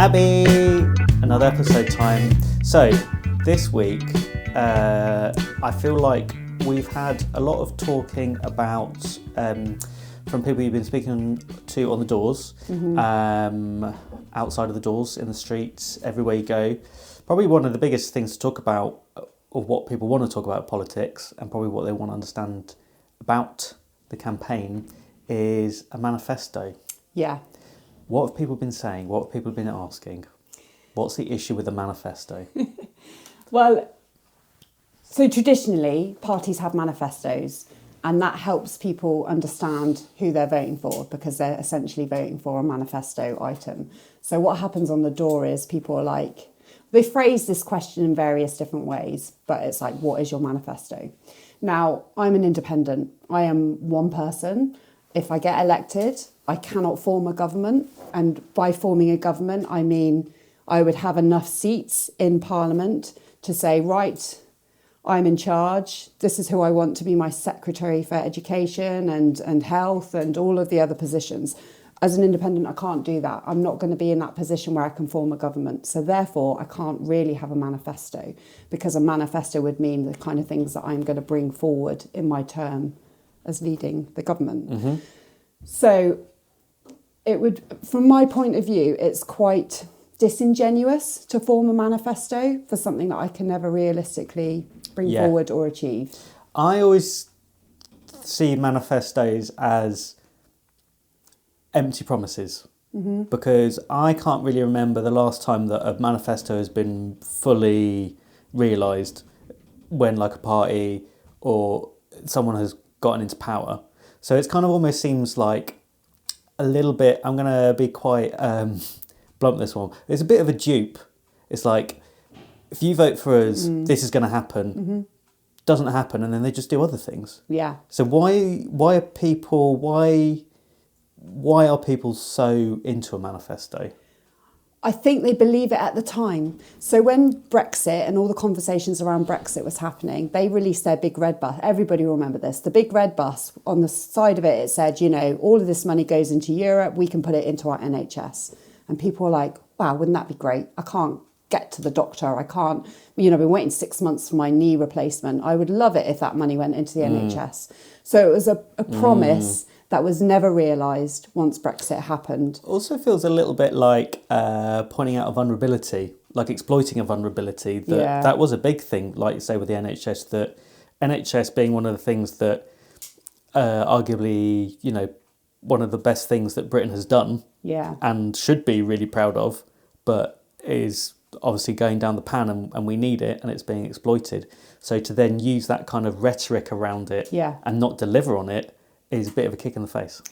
Abi! Another episode time. So, this week, I feel like we've had a lot of talking about, from people you've been speaking to on the doors, outside of the doors, in the streets, everywhere you go. Probably one of the biggest things to talk about, or what people want to talk about politics, and probably what they want to understand about the campaign, is a manifesto. Yeah. What have people been saying? What have people been asking? What's the issue with the manifesto? Well, so traditionally, parties have manifestos, and that helps people understand who they're voting for because they're essentially voting for a manifesto item. So what happens on the door is people are like, they phrase this question in various different ways, but it's like, what is your manifesto? Now, I'm an independent. I am one person. If I get elected, I cannot form a government. And by forming a government, I mean I would have enough seats in Parliament to say, right, I'm in charge. This is who I want to be my Secretary for Education and Health and all of the other positions. As an independent, I can't do that. I'm not going to be in that position where I can form a government. So therefore, I can't really have a manifesto because a manifesto would mean the kind of things that I'm going to bring forward in my term as leading the government. Mm-hmm. So it would, from my point of view, it's quite disingenuous to form a manifesto for something that I can never realistically bring forward or achieve. I always see manifestos as empty promises, because I can't really remember the last time that a manifesto has been fully realised when like a party or someone has gotten into power. So it's kind of almost seems like a little bit, I'm going to be quite blunt this one, it's a bit of a dupe. It's like, if you vote for us, this is going to happen. Doesn't happen, and then they just do other things. Yeah. So why are people so into a manifesto? I think they believe it at the time. So when Brexit and all the conversations around Brexit was happening, they released their big red bus. Everybody will remember this. The big red bus, on the side of it, it said, you know, all of this money goes into Europe. We can put it into our NHS. And people were like, wow, wouldn't that be great? I can't get to the doctor. I can't, I've been waiting 6 months for my knee replacement. I would love it if that money went into the NHS. So it was a promise that was never realised once Brexit happened. Also feels a little bit like pointing out a vulnerability, like exploiting a vulnerability. That was a big thing, like you say, with the NHS, that NHS being one of the things that arguably, one of the best things that Britain has done and should be really proud of, but is obviously going down the pan and we need it and it's being exploited. So to then use that kind of rhetoric around it and not deliver on it is a bit of a kick in the face.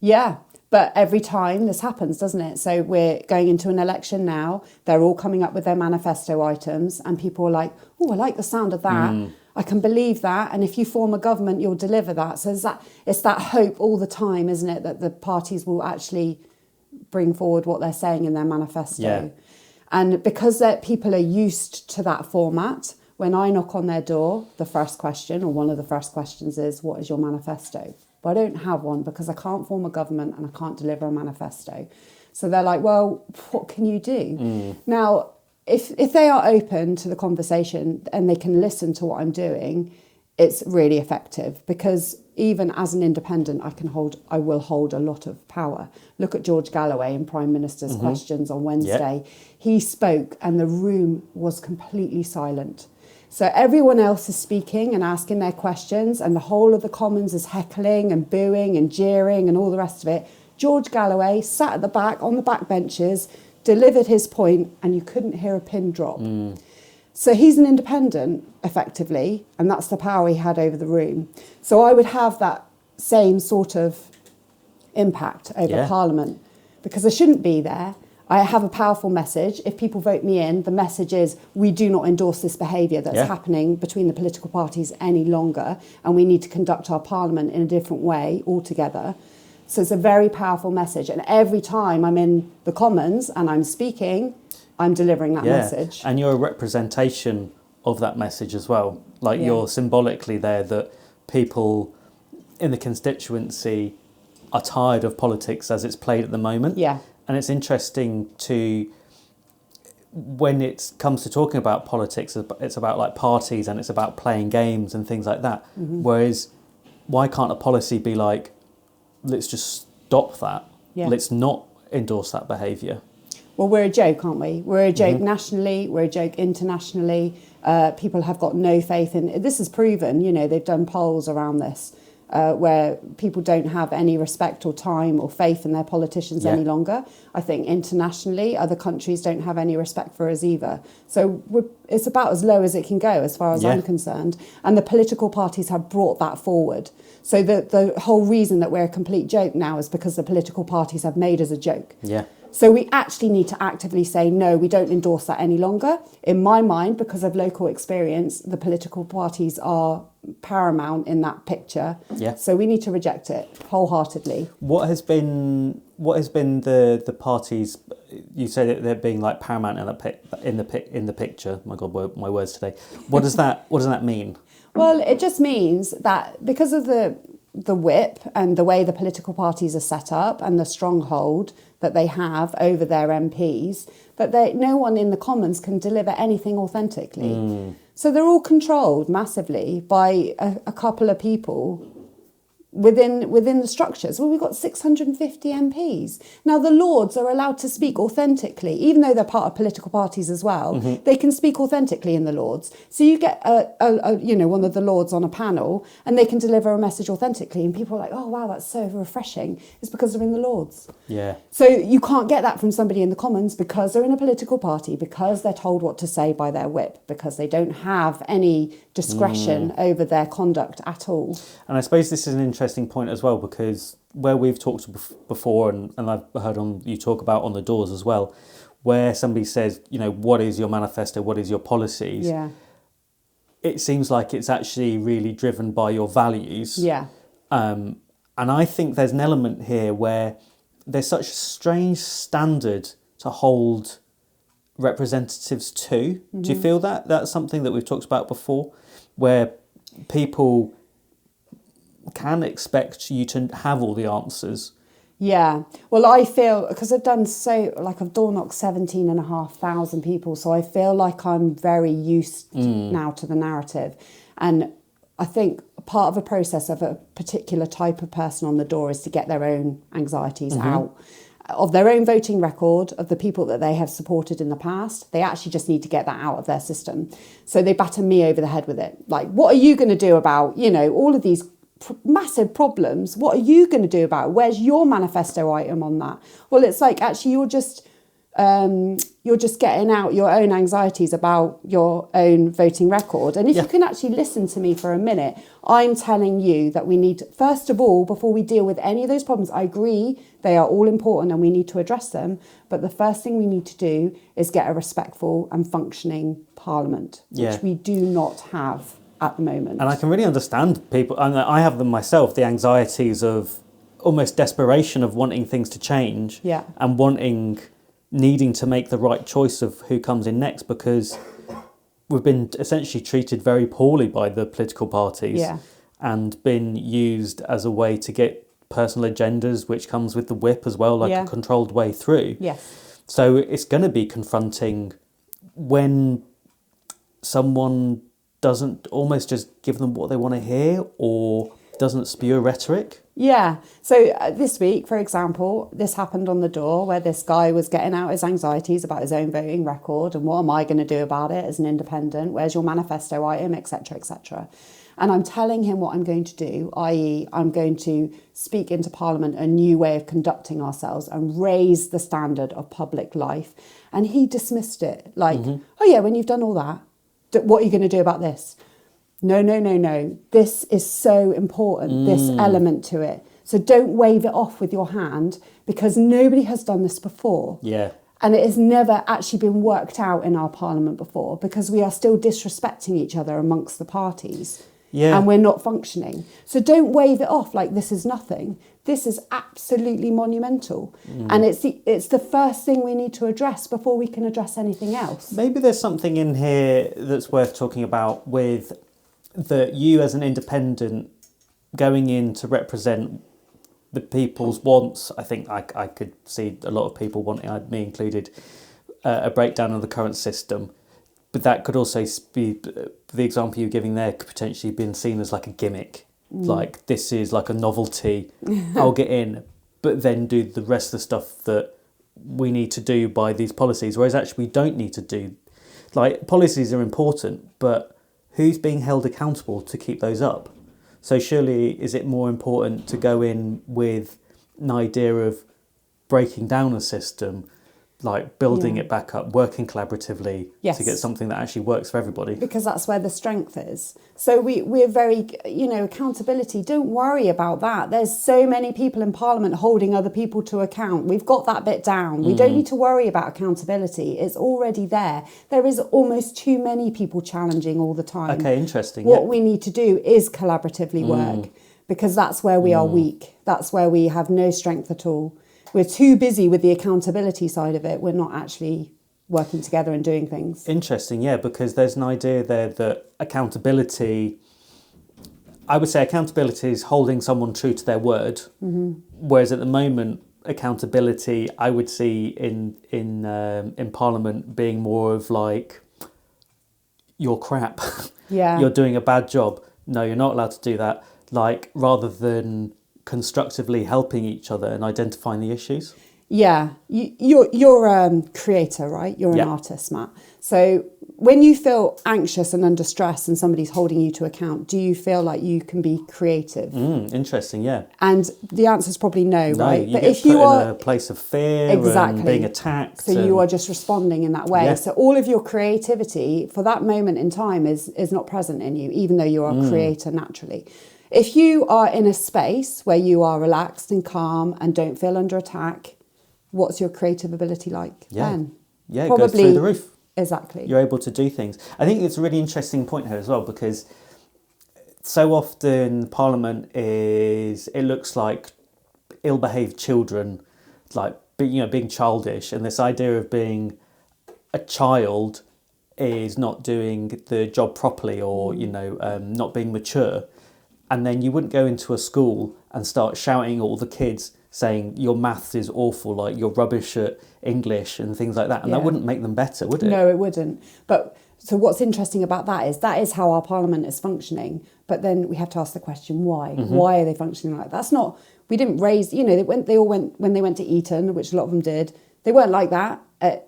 Yeah. But every time this happens, doesn't it? So we're going into an election now. They're all coming up with their manifesto items and people are like, oh, I like the sound of that. I can believe that. And if you form a government, you'll deliver that. So it's that hope all the time, isn't it, that the parties will actually bring forward what they're saying in their manifesto. Yeah. And because people are used to that format, when I knock on their door, the first question, or one of the first questions is, what is your manifesto? But I don't have one because I can't form a government and I can't deliver a manifesto. So they're like, well, what can you do? Now, if they are open to the conversation and they can listen to what I'm doing, it's really effective because even as an independent, I will hold a lot of power. Look at George Galloway in Prime Minister's Questions on Wednesday. Yep. He spoke and the room was completely silent. So everyone else is speaking and asking their questions and the whole of the Commons is heckling and booing and jeering and all the rest of it. George Galloway sat at the back on the back benches, delivered his point and you couldn't hear a pin drop. So he's an independent, effectively, and that's the power he had over the room. So I would have that same sort of impact over Parliament because I shouldn't be there. I have a powerful message. If people vote me in, the message is we do not endorse this behaviour that's happening between the political parties any longer and we need to conduct our Parliament in a different way altogether. So it's a very powerful message. And every time I'm in the Commons and I'm speaking, I'm delivering that message. And you're a representation of that message as well. Like you're symbolically there that people in the constituency are tired of politics as it's played at the moment. Yeah. And it's interesting to when it comes to talking about politics, it's about like parties and it's about playing games and things like that. Whereas, why can't a policy be like, let's just stop that. Yeah. Let's not endorse that behaviour. Well, we're a joke, aren't we? We're a joke nationally, we're a joke internationally. People have got no faith in... This is proven, you know, they've done polls around this, where people don't have any respect or time or faith in their politicians any longer. I think internationally, other countries don't have any respect for us either. So it's about as low as it can go, as far as I'm concerned. And the political parties have brought that forward. So the whole reason that we're a complete joke now is because the political parties have made us a joke. Yeah. So we actually need to actively say, no, we don't endorse that any longer. In my mind, because of local experience, the political parties are paramount in that picture. Yeah. So we need to reject it wholeheartedly. What has been the parties? You say that they're being like paramount in the picture. My God, my words today. What does that mean? Well, it just means that because of the whip and the way the political parties are set up and the stronghold that they have over their MPs, that no one in the Commons can deliver anything authentically. So they're all controlled massively by a couple of people within the structures. Well, we've got 650 MPs. Now, the Lords are allowed to speak authentically, even though they're part of political parties as well. They can speak authentically in the Lords. So you get one of the Lords on a panel and they can deliver a message authentically, and people are like, oh, wow, that's so refreshing. It's because they're in the Lords. Yeah. So you can't get that from somebody in the Commons because they're in a political party, because they're told what to say by their whip, because they don't have any discretion over their conduct at all. And I suppose this is an interesting point as well, because where we've talked before, and I've heard you talk about on the doors as well, where somebody says, you know, what is your manifesto, what is your policies? Yeah. It seems like it's actually really driven by your values. Yeah. And I think there's an element here where there's such a strange standard to hold representatives to. Do you feel that? That's something that we've talked about before, where people can expect you to have all the answers. Yeah. Well, I feel, because I've door knocked 17,500 people, so I feel like I'm very used now to the narrative. And I think part of a process of a particular type of person on the door is to get their own anxieties out of their own voting record, of the people that they have supported in the past. They actually just need to get that out of their system. So they batter me over the head with it. Like, what are you going to do about, all of these massive problems? What are you going to do about it? Where's your manifesto item on that? Well, it's like, actually, you're just getting out your own anxieties about your own voting record. And if you can actually listen to me for a minute, I'm telling you that we need, first of all, before we deal with any of those problems, I agree they are all important and we need to address them. But the first thing we need to do is get a respectful and functioning parliament, which we do not have at the moment. And I can really understand people, and I have them myself, the anxieties of almost desperation of wanting things to change and needing to make the right choice of who comes in next, because we've been essentially treated very poorly by the political parties and been used as a way to get personal agendas, which comes with the whip as well, like a controlled way through. Yes. So it's going to be confronting when someone doesn't almost just give them what they want to hear or doesn't spew rhetoric. Yeah. So this week, for example, this happened on the door where this guy was getting out his anxieties about his own voting record and what am I going to do about it as an independent? Where's your manifesto item, etc., etc. And I'm telling him what I'm going to do, i.e. I'm going to speak into Parliament a new way of conducting ourselves and raise the standard of public life. And he dismissed it like, oh yeah, when you've done all that, what are you going to do about this? No. This is so important, this element to it. So don't wave it off with your hand, because nobody has done this before. Yeah. And it has never actually been worked out in our Parliament before, because we are still disrespecting each other amongst the parties. Yeah. And we're not functioning. So don't wave it off like this is nothing. This is absolutely monumental. And it's the first thing we need to address before we can address anything else. Maybe there's something in here that's worth talking about with that you as an independent going in to represent the people's wants. I think I could see a lot of people wanting, me included, a breakdown of the current system. But that could also be, the example you're giving there could potentially be seen as like a gimmick. Like, this is like a novelty. I'll get in, but then do the rest of the stuff that we need to do by these policies. Whereas actually we don't need to do, like, policies are important, but who's being held accountable to keep those up? So surely is it more important to go in with an idea of breaking down a system, like building it back up, working collaboratively to get something that actually works for everybody? Because that's where the strength is. So we're very, accountability, don't worry about that. There's so many people in Parliament holding other people to account. We've got that bit down. We don't need to worry about accountability. It's already there. There is almost too many people challenging all the time. Okay, interesting. What we need to do is collaboratively work, because that's where we are weak. That's where we have no strength at all. We're too busy with the accountability side of it. We're not actually working together and doing things. Interesting, yeah, because there's an idea there that accountability, I would say accountability is holding someone true to their word, whereas at the moment, accountability I would see in Parliament being more of like, you're crap, you're doing a bad job, no, you're not allowed to do that, like, rather than constructively helping each other and identifying the issues. Yeah, you're a creator, right? You're an artist, Matt. So when you feel anxious and under stress and somebody's holding you to account, do you feel like you can be creative? Interesting, yeah. And the answer is probably no, right? But if you are in a place of fear and being attacked, so you are just responding in that way. So all of your creativity for that moment in time is not present in you, even though you are a creator naturally. If you are in a space where you are relaxed and calm and don't feel under attack, what's your creative ability like then? Yeah, probably, it goes through the roof. Exactly. You're able to do things. I think it's a really interesting point here as well, because so often Parliament it looks like ill-behaved children, like, being childish, and this idea of being a child is not doing the job properly, or not being mature. And then you wouldn't go into a school and start shouting at all the kids saying your maths is awful, like you're rubbish at English and things like that. And that wouldn't make them better, would it? No, it wouldn't. But so what's interesting about that is how our Parliament is functioning. But then we have to ask the question, why? Why are they functioning like that? That's not, we didn't raise, when they went to Eton, which a lot of them did, they weren't like that,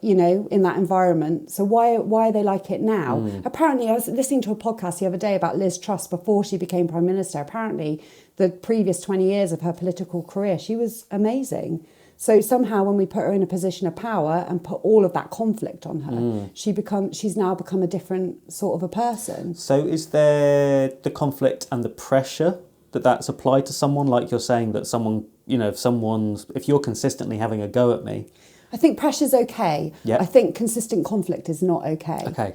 in that environment. So why are they like it now? Apparently, I was listening to a podcast the other day about Liz Truss before she became Prime Minister. Apparently, the previous 20 years of her political career, she was amazing. So somehow when we put her in a position of power and put all of that conflict on her, she's now become a different sort of a person. So is there the conflict and the pressure that's applied to someone, like you're saying that someone, if you're consistently having a go at me? I think pressure's okay. Yep. I think consistent conflict is not okay. Okay.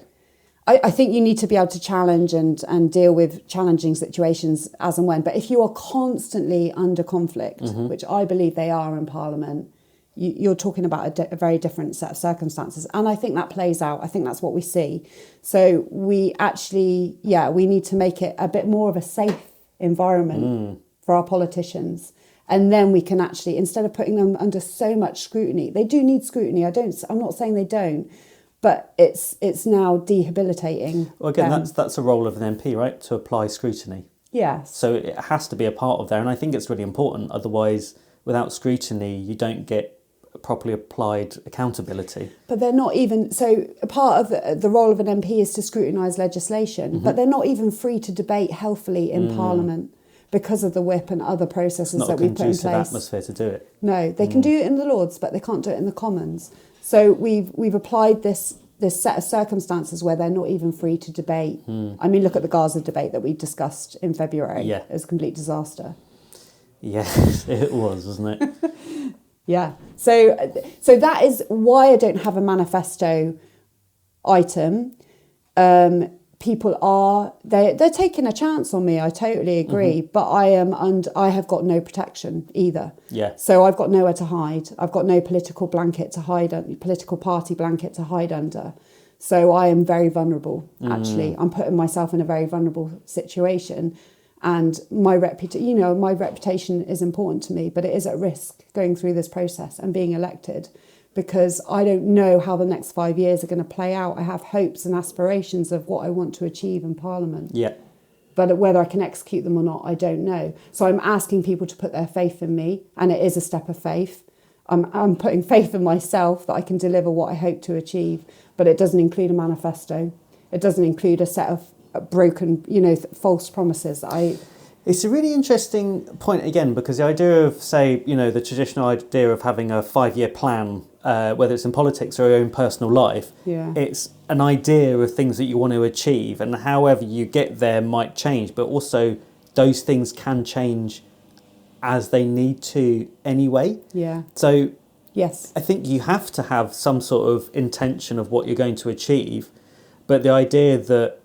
I think you need to be able to challenge and deal with challenging situations as and when. But if you are constantly under conflict, which I believe they are in Parliament, you're talking about a very different set of circumstances. And I think that plays out. I think that's what we see. So we actually, we need to make it a bit more of a safe environment for our politicians. And then we can actually, instead of putting them under so much scrutiny, they do need scrutiny. I'm not saying they don't, but it's now debilitating. Well, again, that's a role of an MP, right? To apply scrutiny. Yes. So it has to be a part of there, and I think it's really important. Otherwise, without scrutiny, you don't get properly applied accountability. But they're not even, so a part of the role of an MP is to scrutinise legislation, but they're not even free to debate healthily in Parliament, because of the whip and other processes that we put in place. Not a conducive atmosphere to do it. No, they can do it in the Lords, but they can't do it in the Commons. So we've applied this set of circumstances where they're not even free to debate. I mean, look at the Gaza debate that we discussed in February. Yeah. It was a complete disaster. Yes, it was, wasn't it? Yeah. So that is why I don't have a manifesto item. People are they're taking a chance on me. I totally agree, but I have got no protection either. Yeah. So I've got nowhere to hide. I've got no political blanket to hide, political party blanket to hide under. So I am very vulnerable. Actually, I'm putting myself in a very vulnerable situation, and my reputation is important to me, but it is at risk going through this process and being elected, because I don't know how the next 5 years are going to play out. I have hopes and aspirations of what I want to achieve in Parliament. Yeah. But whether I can execute them or not, I don't know. So I'm asking people to put their faith in me, and it is a step of faith. I'm putting faith in myself that I can deliver what I hope to achieve, but it doesn't include a manifesto. It doesn't include a set of broken, false promises. It's a really interesting point again, because the idea of, say, the traditional idea of having a 5-year plan, whether it's in politics or your own personal life, it's an idea of things that you want to achieve, and however you get there might change, but also those things can change as they need to anyway. Yeah. So yes, I think you have to have some sort of intention of what you're going to achieve, but the idea that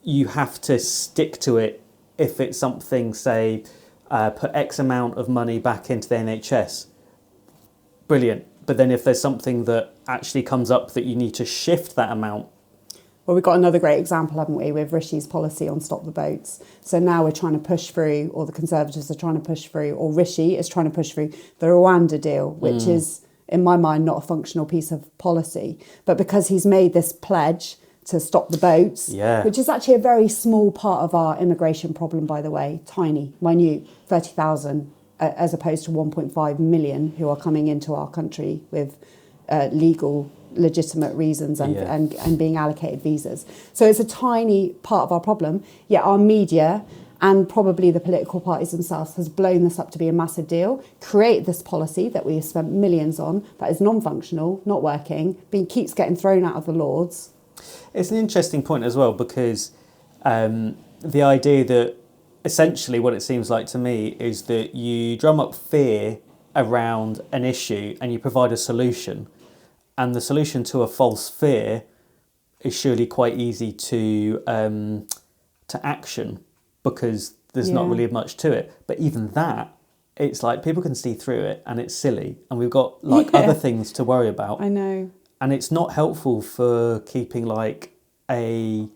you have to stick to it if it's something, say, put X amount of money back into the NHS, brilliant. But then if there's something that actually comes up that you need to shift that amount. Well, we've got another great example, haven't we, with Rishi's policy on Stop the Boats. So now we're trying to push through, or the Conservatives are trying to push through, or Rishi is trying to push through the Rwanda deal, which is, in my mind, not a functional piece of policy. But because he's made this pledge to stop the boats, which is actually a very small part of our immigration problem, by the way, tiny, minute, 30,000, as opposed to 1.5 million who are coming into our country with legal, legitimate reasons and being allocated visas. So it's a tiny part of our problem, yet our media and probably the political parties themselves has blown this up to be a massive deal, create this policy that we have spent millions on that is non-functional, not working, keeps getting thrown out of the Lords. It's an interesting point as well, because the idea that essentially what it seems like to me is that you drum up fear around an issue and you provide a solution. And the solution to a false fear is surely quite easy to action, because there's not really much to it. But even that, it's like people can see through it and it's silly. And we've got other things to worry about. I know. And it's not helpful for keeping like a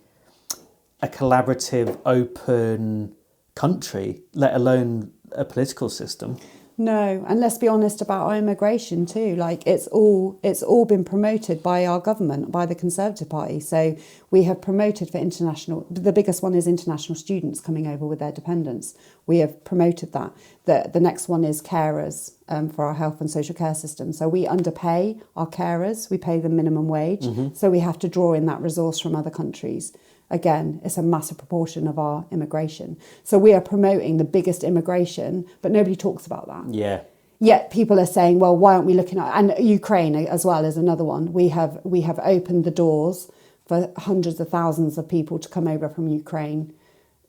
collaborative, open country, let alone a political system. No, and let's be honest about our immigration too. Like it's all been promoted by our government, by the Conservative Party. So we have promoted for international. The biggest one is international students coming over with their dependents. We have promoted that. The next one is carers for our health and social care system. So we underpay our carers. We pay them minimum wage. Mm-hmm. So we have to draw in that resource from other countries. Again, it's a massive proportion of our immigration. So we are promoting the biggest immigration, but nobody talks about that. Yeah. Yet people are saying, well, why aren't we looking at... And Ukraine as well is another one. We have opened the doors for hundreds of thousands of people to come over from Ukraine,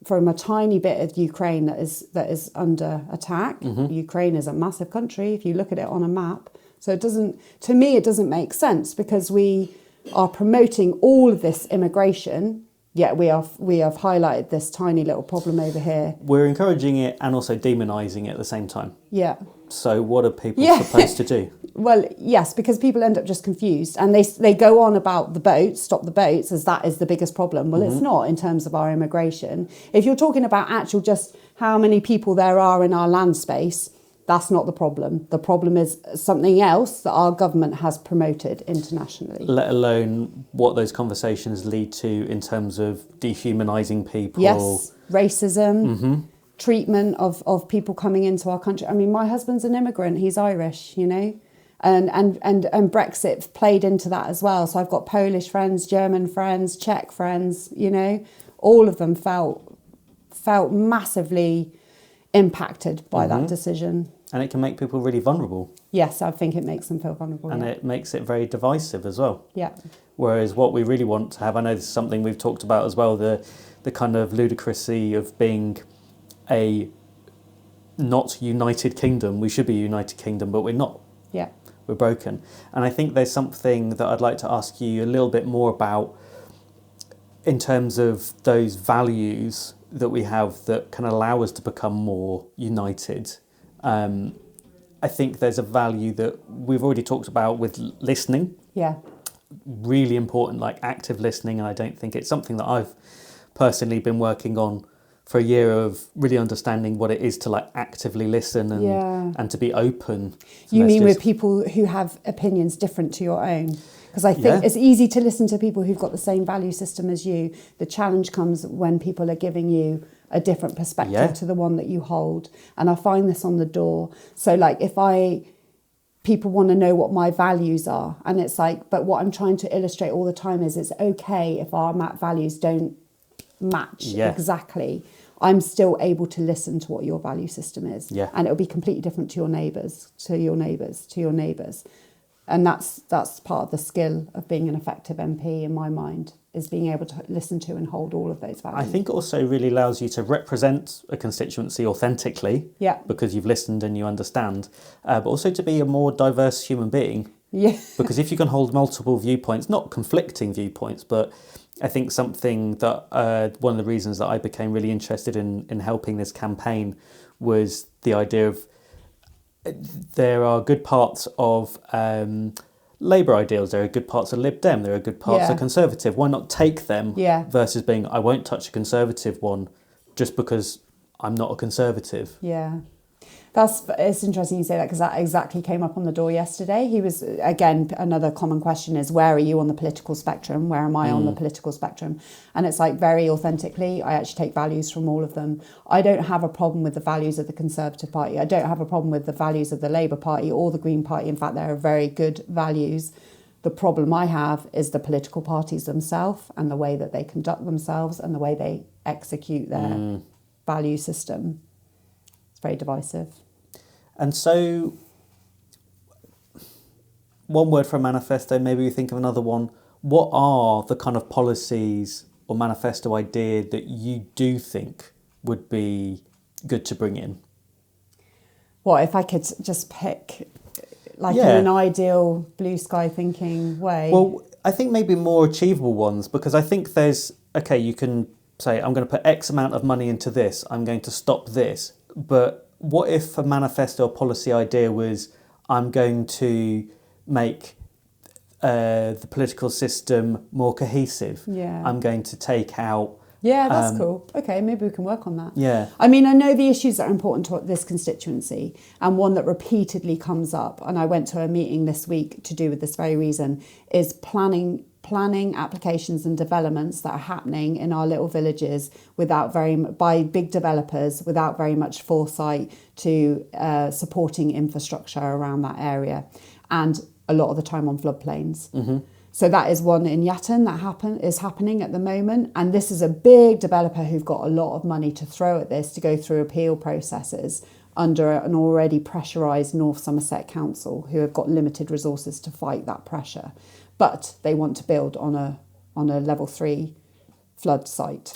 from a tiny bit of Ukraine that is under attack. Mm-hmm. Ukraine is a massive country if you look at it on a map. So it doesn't make sense, because we are promoting all of this immigration. Yeah, we have highlighted this tiny little problem over here. We're encouraging it and also demonising it at the same time. Yeah. So what are people supposed to do? Well, yes, because people end up just confused, and they go on about the boats, stop the boats, as that is the biggest problem. Well, It's not in terms of our immigration. If you're talking about actual just how many people there are in our land space, that's not the problem. The problem is something else that our government has promoted internationally. Let alone what those conversations lead to in terms of dehumanising people. Yes, racism, treatment of people coming into our country. I mean, my husband's an immigrant. He's Irish, and Brexit played into that as well. So I've got Polish friends, German friends, Czech friends, all of them felt massively impacted by that decision. And it can make people really vulnerable. Yes, I think it makes them feel vulnerable. And it makes it very divisive as well. Yeah. Whereas what we really want to have, I know this is something we've talked about as well, the kind of ludicrousy of being a not United Kingdom. We should be a United Kingdom, but we're not. Yeah. We're broken. And I think there's something that I'd like to ask you a little bit more about in terms of those values that we have that can allow us to become more united. I think there's a value that we've already talked about with listening. Yeah. Really important, like active listening. And I don't think it's something that I've personally been working on for a year of really understanding what it is to like actively listen and to be open. You mean with people who have opinions different to your own? Because I think it's easy to listen to people who've got the same value system as you. The challenge comes when people are giving you a different perspective to the one that you hold. And I find this on the door. So like people want to know what my values are. And it's like, but what I'm trying to illustrate all the time is it's okay if our values don't match exactly. I'm still able to listen to what your value system is. Yeah. And it'll be completely different to your neighbours, to your neighbours, to your neighbours. And that's part of the skill of being an effective MP in my mind, is being able to listen to and hold all of those values. I think it also really allows you to represent a constituency authentically, because you've listened and you understand, but also to be a more diverse human being. Yeah. Because if you can hold multiple viewpoints, not conflicting viewpoints, but I think something that one of the reasons that I became really interested in helping this campaign was the idea of there are good parts of Labour ideals, there are good parts of Lib Dem, there are good parts of Conservative. Why not take them versus being, I won't touch a Conservative one just because I'm not a Conservative. Yeah. It's interesting you say that, because that exactly came up on the door yesterday. He was, again, another common question is, where are you on the political spectrum? Where am I on the political spectrum? And it's like, very authentically, I actually take values from all of them. I don't have a problem with the values of the Conservative Party. I don't have a problem with the values of the Labour Party or the Green Party. In fact, they're very good values. The problem I have is the political parties themselves and the way that they conduct themselves and the way they execute their value system. It's very divisive. And so, one word for a manifesto, maybe we think of another one. What are the kind of policies or manifesto idea that you do think would be good to bring in? Well, if I could just pick, in an ideal blue sky thinking way. Well, I think maybe more achievable ones, because I think there's, you can say, I'm going to put X amount of money into this, I'm going to stop this, but what if a manifesto or policy idea was, I'm going to make the political system more cohesive. Yeah. I'm going to take out... Yeah, that's cool. Okay, maybe we can work on that. Yeah. I mean, I know the issues that are important to this constituency, and one that repeatedly comes up, and I went to a meeting this week to do with this very reason, is planning applications and developments that are happening in our little villages by big developers without very much foresight to supporting infrastructure around that area, and a lot of the time on floodplains. Mm-hmm. So that is one in Shepton that is happening at the moment, and this is a big developer who've got a lot of money to throw at this, to go through appeal processes under an already pressurised North Somerset Council, who have got limited resources to fight that pressure. But they want to build on a level 3 flood site,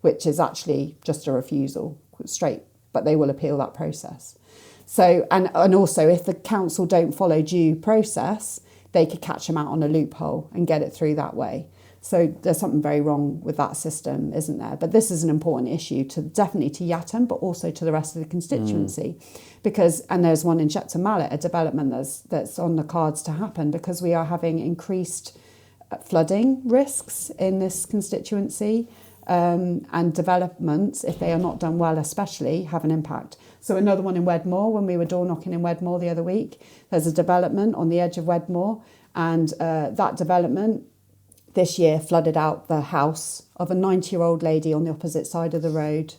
which is actually just a refusal straight, but they will appeal that process. So, and also if the council don't follow due process, they could catch them out on a loophole and get it through that way. So there's something very wrong with that system, isn't there? But this is an important issue definitely to Shepton, but also to the rest of the constituency. And there's one in Shepton Mallet, a development that's on the cards to happen, because we are having increased flooding risks in this constituency, and developments, if they are not done well especially, have an impact. So another one in Wedmore, when we were door knocking in Wedmore the other week, there's a development on the edge of Wedmore, and that development this year flooded out the house of a 90-year-old lady on the opposite side of the road,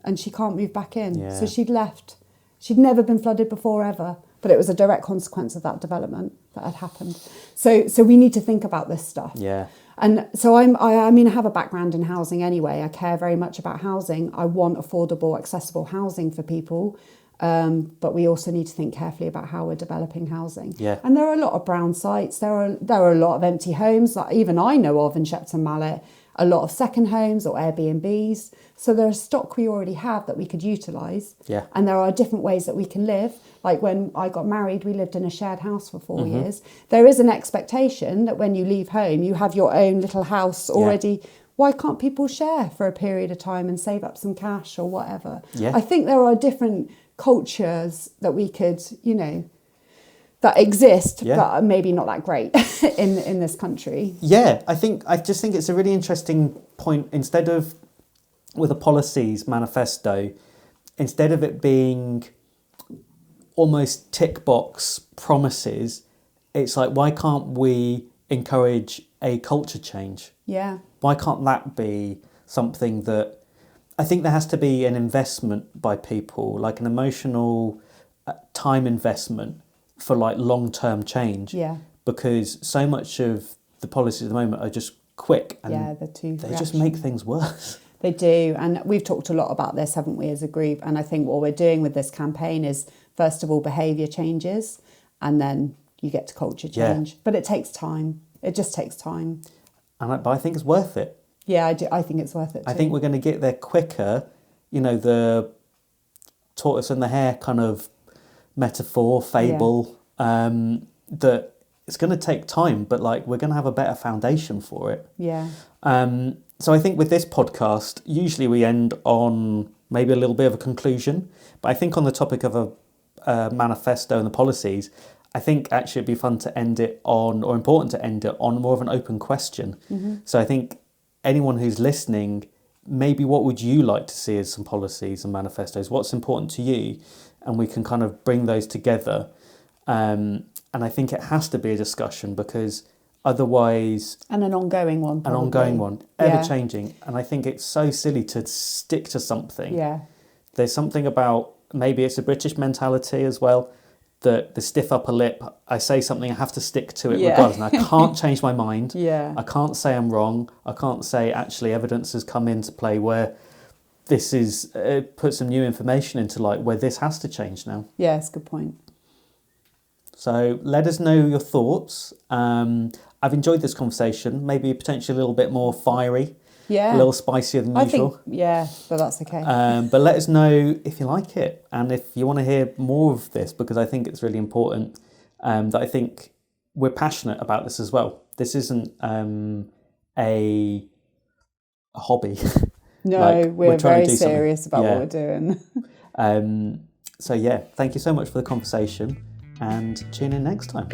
and she can't move back in. Yeah. So she'd left. She'd never been flooded before, ever, but it was a direct consequence of that development that had happened. So we need to think about this stuff. Yeah. And so I mean, I have a background in housing anyway. I care very much about housing. I want affordable, accessible housing for people. But we also need to think carefully about how we're developing housing. Yeah. And there are a lot of brown sites. There are a lot of empty homes that even I know of in Shepton Mallet, a lot of second homes or Airbnbs. So there is stock we already have that we could utilise. Yeah. And there are different ways that we can live. Like when I got married, we lived in a shared house for 4 years. There is an expectation that when you leave home, you have your own little house already. Yeah. Why can't people share for a period of time and save up some cash or whatever? Yeah. I think there are different cultures that we could, that exist, but are maybe not that great in this country. Yeah, I just think it's a really interesting point. Instead of with a policies manifesto, instead of it being almost tick box promises, it's like, why can't we encourage a culture change? Yeah. Why can't that be something that, I think there has to be an investment by people, like an emotional time investment for like long-term change. Yeah. Because so much of the policies at the moment are just quick and they just make things worse. They do. And we've talked a lot about this, haven't we, as a group? And I think what we're doing with this campaign is, first of all, behaviour changes, and then you get to culture change. But it takes time. It just takes time. But I think it's worth it. Yeah, I do. I think it's worth it too. I think we're going to get there quicker. You know, the tortoise and the hare kind of metaphor, fable, that it's going to take time, but like we're going to have a better foundation for it. Yeah. So I think with this podcast, usually we end on maybe a little bit of a conclusion, but I think on the topic of a manifesto and the policies, I think actually it'd be fun to end it on, or important to end it on, more of an open question. Mm-hmm. So I think anyone who's listening, maybe what would you like to see as some policies and manifestos? What's important to you? And we can kind of bring those together. And I think it has to be a discussion, because otherwise... And an ongoing one, probably. An ongoing one, ever-changing. And I think it's so silly to stick to something. Yeah. There's something about, maybe it's a British mentality as well, that the stiff upper lip, I say something, I have to stick to it regardless. And I can't change my mind. Yeah. I can't say I'm wrong. I can't say, actually, evidence has come into play where this is, put some new information into light where this has to change now. Yeah, it's a good point. So let us know your thoughts. I've enjoyed this conversation, maybe potentially a little bit more fiery, a little spicier than usual. But that's okay. But let us know if you like it, and if you want to hear more of this, because I think it's really important, that I think we're passionate about this as well. This isn't a hobby. No, we're very serious about what we're doing. So thank you so much for the conversation, and tune in next time.